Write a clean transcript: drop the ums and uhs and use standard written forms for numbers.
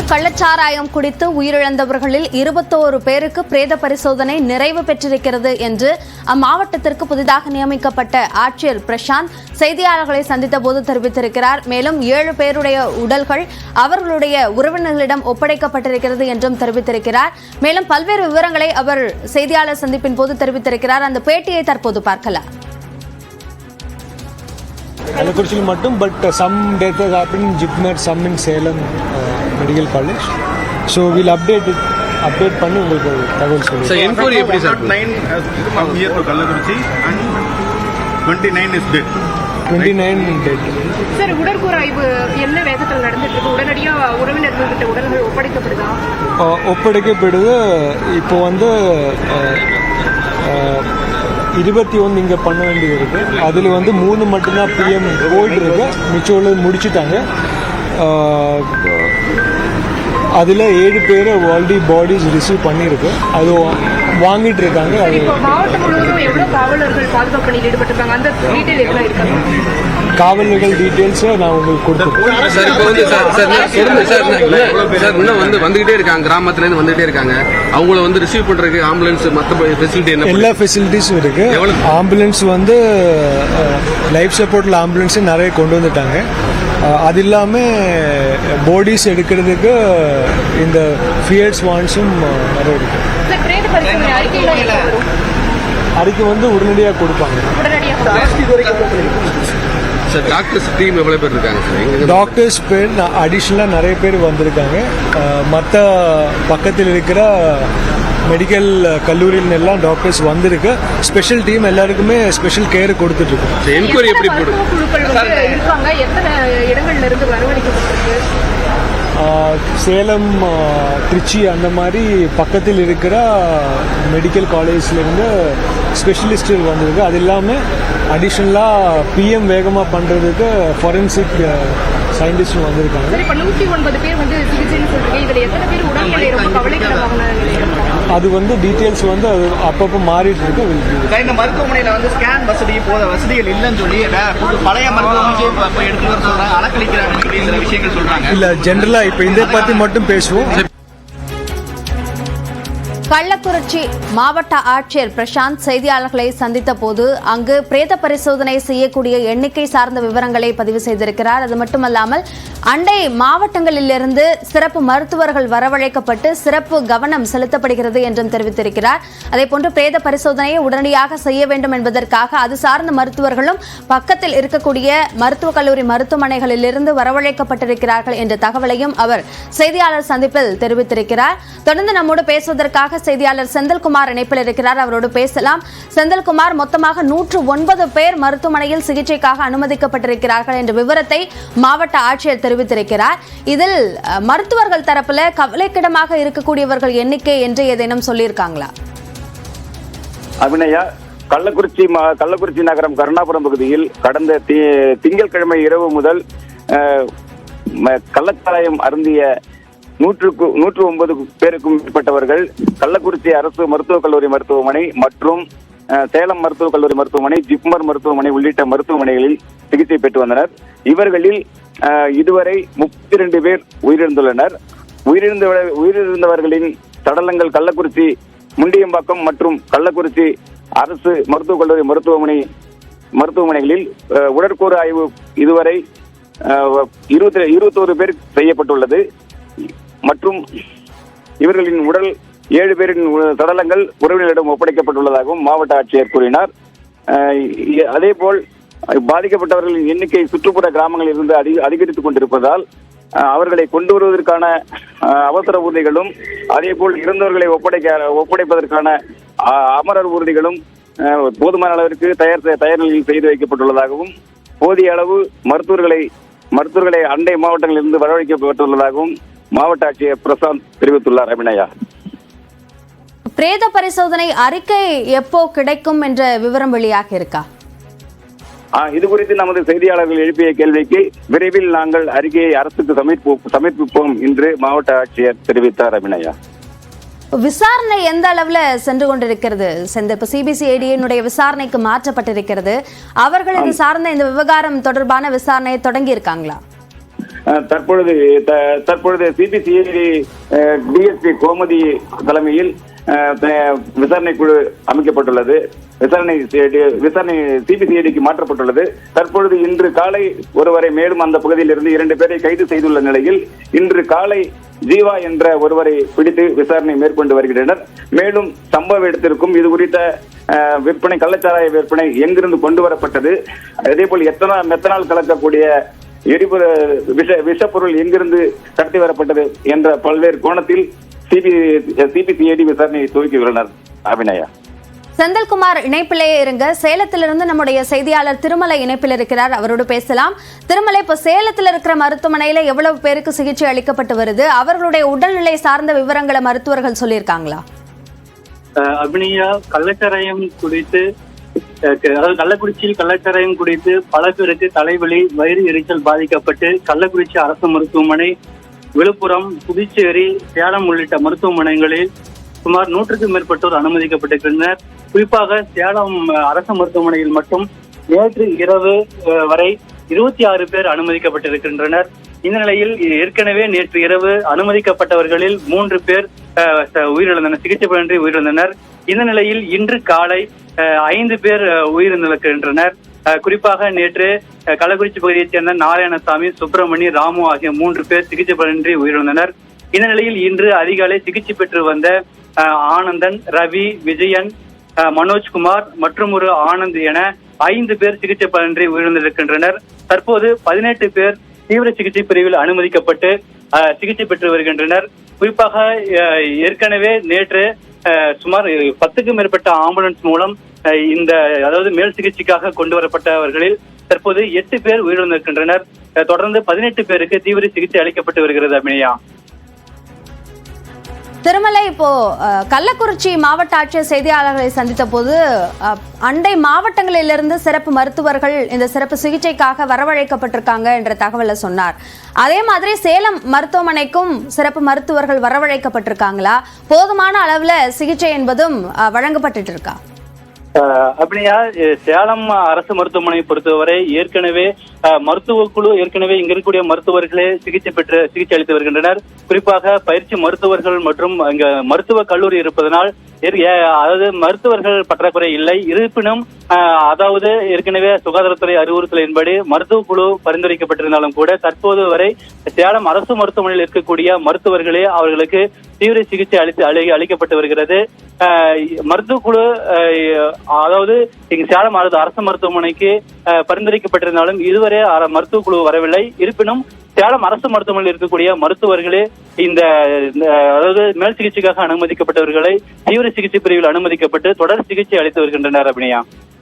கள்ளச்சாராயம் குடித்து உயிரிழந்தவர்களில் 21 பேருக்கு பிரேத பரிசோதனை நிறைவு பெற்றிருக்கிறது என்று அம்மாவட்டத்திற்கு புதிதாக நியமிக்கப்பட்ட ஆட்சியர் பிரசாந்த் செய்தியாளர்களை சந்தித்த போது தெரிவித்திருக்கிறார். மேலும் 7 பேருடைய உடல்கள் அவர்களுடைய உறவினர்களிடம் ஒப்படைக்கப்பட்டிருக்கிறது என்றும் தெரிவித்திருக்கிறார். மேலும் பல்வேறு விவரங்களை அவர் செய்தியாளர் சந்திப்பின் போது தெரிவித்திருக்கிறார். அந்த பேட்டியை தற்போது பார்க்கலாம். கள்ளக்குறிச்சியில் மட்டும் but some death has happened in Jipmer, some in Salem Medical College. So we'll update பண்ணி உங்களுக்கு தகவல் சொல்லுவோம். சார் என்கொயரி எப்படி sir? 9 has come here to Kallakurichi and 29 is dead. 29 dead. Sir உடற்கூறாய்வு என்ன வேகத்தில் நடந்துட்டு இருக்கு? உடனடியாக உறவினர்கள்கிட்ட உடல்கள் ஒப்படைக்கப்படுதா? ஒப்படைக்கப்படுது. இப்போ 21 இங்கே பண்ண வேண்டியது இருக்கு. அதில் 3 மட்டும்தான் பிஎம் போயிட்டு இருக்கு. மிச்சம் முடிச்சுட்டாங்க. அதில் 7 பேர் ஆல்ரெடி பாடிஸ் ரிசீவ் பண்ணியிருக்கு. அது வாங்கிட்டு இருக்காங்க. அது மாவட்டம் முழுவதும் எவ்வளவு காவலர்கள் பாதுகாப்பு பணியில் ஈடுபட்டிருக்காங்க? அந்த டீட்டெயில் எவ்வளோ இருக்காங்க? காவலர்கள் டீட்டெயில்ஸை நான் உங்களுக்கு கொடுத்துருக்கேன். சார் இப்போ இன்னும் வந்துகிட்டே இருக்காங்க, கிராமத்துலேருந்து வந்துகிட்டே இருக்காங்க. அவங்கள ரிசீவ் பண்றதுக்கு ஆம்புலன்ஸ் மற்ற ஃபெசிலிட்டி என்ன? எல்லா ஃபெசிலிட்டிஸும் இருக்கு. ஆம்புலன்ஸ் லைஃப் சப்போர்ட்ல ஆம்புலன்ஸ் நிறைய கொண்டு வந்துட்டாங்க. அது இல்லாமல் பாடிஸ் எடுக்கிறதுக்கு இந்த ஃபியர்ஸ் வான்ஸும் நிறைய இருக்கு. அறிக்கை உடனடியாக கொடுப்பாங்க. சார் டாக்டர்ஸ் டீம் எவ்வளோ பேர் இருக்காங்க சார்? டாக்டர்ஸ் பேர் அடிஷ்னலாக நிறைய பேர் வந்திருக்காங்க. மற்ற பக்கத்தில் இருக்கிற மெடிக்கல் கல்லூரியில் எல்லாம் டாக்டர்ஸ் வந்திருக்கு. ஸ்பெஷல் டீம் எல்லாருக்குமே ஸ்பெஷல் கேர் கொடுத்துட்டு இருக்கு. என்கொயரி எப்படி இருக்காங்க? எத்தனை இடங்கள்ல இருந்து வரவழைக்கப்பட்டிருக்கு? சேலம், திருச்சி அந்த மாதிரி பக்கத்தில் இருக்கிற மெடிக்கல் காலேஜ்லேருந்து ஸ்பெஷலிஸ்ட் வந்திருக்கு. அது இல்லாமல் அடிஷ்னலாக பிஎம் வேகமாக பண்ணுறதுக்கு ஃபாரன்சிக் சயின்டிஸ்ட் வந்திருக்காங்க. 109 பேர் சிகிச்சைன்னு சொல்றீங்க. இதில் எத்தனை பேர் உடல்நிலை ரொம்ப கவலைக்கிடமான அது டீட்டெயில்ஸ் அது அப்பப்போ மாறிட்டு இருக்கு. இந்த மருத்துவமனையில் ஸ்கேன் வசதி போத வசதிகள் இல்லைன்னு சொல்லி பழைய மருத்துவமனைக்கு எடுத்து வர சொல்றாங்க, அலக்களிக்கிறாங்க, சில விஷயங்கள் சொல்றாங்க. இல்ல ஜெனரலா இப்ப இதை பத்தி மட்டும் பேசுவோம். கள்ளக்குறிச்சி மாவட்ட ஆட்சியர் பிரசாந்த் செய்தியாளர்களை சந்தித்த போது அங்கு பிரேத பரிசோதனை செய்யக்கூடிய எண்ணிக்கை சார்ந்த விவரங்களை பதிவு செய்திருக்கிறார். அது மட்டுமல்லாமல் அண்டை மாவட்டங்களிலிருந்து சிறப்பு மருத்துவர்கள் வரவழைக்கப்பட்டு சிறப்பு கவனம் செலுத்தப்படுகிறது என்றும் தெரிவித்திருக்கிறார். அதேபோன்று பிரேத பரிசோதனையை உடனடியாக செய்ய வேண்டும் என்பதற்காக அது சார்ந்த மருத்துவர்களும் பக்கத்தில் இருக்கக்கூடிய மருத்துவக் கல்லூரி மருத்துவமனைகளிலிருந்து வரவழைக்கப்பட்டிருக்கிறார்கள் என்ற தகவலையும் அவர் செய்தியாளர் சந்திப்பில் தெரிவித்திருக்கிறார். தொடர்ந்து நம்மோடு பேசுவதற்காக செய்தியாளர் செந்தில்குமார் இணைப்பில் இருக்கிறார். அவரோடு பேசலாம். செந்தில்குமார், மொத்தமாக 109 பேர் மருத்துவமனையில் சிகிச்சைக்காக அனுமதிக்கப்பட்டிருக்கிறார்கள் என்ற விவரத்தை மாவட்ட ஆட்சியர் தெரிவித்திருக்கிறார். இதில் மருத்துவர்கள் தரப்புல கவலைக்கிடமாக இருக்கக்கூடியவர்கள் எண்ணிக்கை என்று ஏதேனும் சொல்லியிருக்காங்களா? அபிநயா, கள்ளக்குறிச்சி நகரம் கருணாபுரம் பகுதியில் கடந்த திங்கட்கிழமை இரவு முதல் கள்ளச்சாராயம் அருந்திய 109 பேருக்கும் மேற்பட்டவர்கள் கள்ளக்குறிச்சி அரசு மருத்துவக் கல்லூரி மருத்துவமனை மற்றும் சேலம் மருத்துவக் கல்லூரி மருத்துவமனை, ஜிப்மர் மருத்துவமனை உள்ளிட்ட மருத்துவமனைகளில் சிகிச்சை பெற்று வந்தனர். இவர்களில் இதுவரை 32 பேர் உயிரிழந்துள்ளனர். உயிரிழந்தவர்களின் சடலங்கள் கள்ளக்குறிச்சி முண்டியம்பாக்கம் மற்றும் கள்ளக்குறிச்சி அரசு மருத்துவக் கல்லூரி மருத்துவமனைகளில் உடற்கூறு ஆய்வு இதுவரை 21 பேர் செய்யப்பட்டுள்ளது. மற்றும் இவர்களின் உடல் 7 பேரின் சடலங்கள் உறவினரிடம் ஒப்படைக்கப்பட்டுள்ளதாகவும் மாவட்ட ஆட்சியர் கூறினார். அதேபோல் பாதிக்கப்பட்டவர்களின் எண்ணிக்கை சுற்றுப்புற கிராமங்களில் இருந்து அதிகரித்துக் கொண்டிருப்பதால் அவர்களை கொண்டு வருவதற்கான அவசர ஊர்திகளும் அதேபோல் இறந்தவர்களை ஒப்படைப்பதற்கான அமரர் ஊர்திகளும் போதுமான அளவிற்கு தயார் நிலையில் செய்து வைக்கப்பட்டுள்ளதாகவும் போதிய அளவு மருத்துவர்களை அண்டை மாவட்டங்களில் இருந்து வரவழைக்கப்பட்டுள்ளதாகவும் மாவட்ட ஆட்சியர் பிரசாந்த் தெரிவித்துள்ளார். அபிநயா, பிரேத பரிசோதனை அறிக்கை எப்போ கிடைக்கும் என்ற விவரம் வெளியாக இருக்கா? இது குறித்து நமது செய்தியாளர்கள் எழுப்பிய கேள்விக்கு விரைவில் நாங்கள் அறிக்கையை அரசுக்கு சமர்ப்பிப்போம் என்று மாவட்ட ஆட்சியர் தெரிவித்தார். அபிநயா, விசாரணை எந்த அளவுல சென்று கொண்டிருக்கிறது? இப்ப சிபிசிஐடியினுடைய விசாரணைக்கு மாற்றப்பட்டிருக்கிறது. அவர்கள் இது சார்ந்த இந்த விவகாரம் தொடர்பான விசாரணையை தொடங்கி இருக்காங்களா? தற்பொழுது சிபிசிஐடி டிஎஸ்பி கோமதி தலைமையில் விசாரணை குழு அமைக்கப்பட்டுள்ளது. விசாரணை சிபிசிஐடிக்கு மாற்றப்பட்டுள்ளது. தற்பொழுது இன்று காலை ஒருவரை மேலும் அந்த பகுதியில் இருந்து 2 பேரை கைது செய்துள்ள நிலையில் இன்று காலை ஜீவா என்ற ஒருவரை பிடித்து விசாரணை மேற்கொண்டு வருகின்றனர். மேலும் சம்பவ இடத்திற்கும் இது குறித்த விற்பனை, கள்ளச்சாராய விற்பனை எங்கிருந்து கொண்டு வரப்பட்டது, அதேபோல் மெத்தனால் கலக்கக்கூடிய விஷப்பொருள் எங்கிருந்து கடத்தி வரப்பட்டது என்ற பல்வேறு கோணத்தில் சிபிசிஐடி விசாரணையை துவக்கியுள்ளனர். அபிநயா. செந்தில்குமார் இணைப்பிலே இருங்க. சேலத்திலிருந்து நம்முடைய செய்தியாளர் திருமலை இணைப்பில் இருக்கிறார், அவரோடு பேசலாம். திருமலை, இப்ப சேலத்தில் இருக்கிற மருத்துவமனையில எவ்வளவு பேருக்கு சிகிச்சை அளிக்கப்பட்டு வருது? அவர்களுடைய உடல்நிலை சார்ந்த விவரங்களை மருத்துவர்கள் சொல்லியிருக்காங்களா? அபிநயா, கள்ளச்சாராயம் குறித்து, அதாவது கள்ளக்குறிச்சியில் கள்ளச்சாராயம் குறித்து பல பேருக்கு தலைவலி, வயிறு எரிச்சல் பாதிக்கப்பட்டு கள்ளக்குறிச்சி அரசு மருத்துவமனை, விழுப்புரம், புதுச்சேரி, சேலம் உள்ளிட்ட மருத்துவமனைகளில் சுமார் 100க்கும் மேற்பட்டோர் அனுமதிக்கப்பட்டிருக்கின்றனர். குறிப்பாக சேலம் அரசு மருத்துவமனையில் மட்டும் நேற்று இரவு வரை 26 பேர் அனுமதிக்கப்பட்டிருக்கின்றனர். இந்த நிலையில் ஏற்கனவே நேற்று இரவு அனுமதிக்கப்பட்டவர்களில் 3 பேர் உயிரிழந்தனர், சிகிச்சை பலனின்றி உயிரிழந்தனர். இந்த நிலையில் இன்று காலை 5 பேர் உயிரிழந்திருக்கின்றனர். குறிப்பாக நேற்று கள்ளக்குறிச்சி பகுதியைச் சேர்ந்த நாராயணசாமி, சுப்பிரமணி, ராமு ஆகிய 3 பேர் சிகிச்சை பலனின்றி உயிரிழந்தனர். இந்த நிலையில் இன்று அதிகாலை சிகிச்சை பெற்று வந்த ஆனந்தன், ரவி, விஜயன், மனோஜ்குமார் மற்றும் ஒரு ஆனந்த் என 5 பேர் சிகிச்சை பலனின்றி உயிரிழந்திருக்கின்றனர். தற்போது 18 பேர் தீவிர சிகிச்சை பிரிவில் அனுமதிக்கப்பட்டு சிகிச்சை பெற்று வருகின்றனர். குறிப்பாக ஏற்கனவே நேற்று சுமார் 10க்கும் மேற்பட்ட ஆம்புலன்ஸ் மூலம் அதாவது மேல் சிகிச்சைக்காக கொண்டு வரப்பட்டவர்களில் தற்போது 8 பேர் உயிரிழந்திருக்கின்றனர். தொடர்ந்து 18 பேருக்கு தீவிர சிகிச்சை அளிக்கப்பட்டு வருகிறது. அபிநயா. திருமலை, இப்போ கள்ளக்குறிச்சி மாவட்ட ஆட்சியர் செய்தியாளர்களை சந்தித்த போது அண்டை மாவட்டங்களிலிருந்து சிறப்பு மருத்துவர்கள் இந்த சிறப்பு சிகிச்சைக்காக வரவழைக்கப்பட்டிருக்காங்க என்ற தகவலை சொன்னார். அதே மாதிரி சேலம் மருத்துவமனைக்கும் சிறப்பு மருத்துவர்கள் வரவழைக்கப்பட்டிருக்காங்களா? போதுமான அளவுல சிகிச்சை என்பதும் வழங்கப்பட்டு இருக்கா? அப்படியா, சேலம் அரசு மருத்துவமனை பொறுத்தவரை ஏற்கனவே மருத்துவ குழு ஏற்கனவே இங்க இருக்கக்கூடிய மருத்துவர்களே சிகிச்சை அளித்து வருகின்றனர். குறிப்பாக பயிற்சி மருத்துவர்கள் மற்றும் இங்க மருத்துவ கல்லூரி இருப்பதனால் அதாவது மருத்துவர்கள் பற்றாக்குறை இல்லை. இருப்பினும் அதாவது ஏற்கனவே சுகாதாரத்துறை அறிவுறுத்தலின்படி மருத்துவ குழு பரிந்துரைக்கப்பட்டிருந்தாலும் கூட தற்போது வரை சேலம் அரசு மருத்துவமனையில் இருக்கக்கூடிய மருத்துவர்களே அவர்களுக்கு தீவிர சிகிச்சை அளிக்கப்பட்டு வருகிறது. மருத்துவ குழு அதாவது இங்கு சேலம் அரசு மருத்துவமனைக்கு பரிந்துரைக்கப்பட்டிருந்தாலும் இதுவரை மருத்துவ குழு வரவில்லை. இருப்பினும் சேலம் அரசு மருத்துவமனையில் இருக்கக்கூடிய மருத்துவர்களே அதாவது மேல் சிகிச்சைக்காக அனுமதிக்கப்பட்டவர்களை தீவிர சிகிச்சை பிரிவில் அனுமதிக்கப்பட்டு தொடர் சிகிச்சை அளித்து வருகின்றனர். அபிநயா.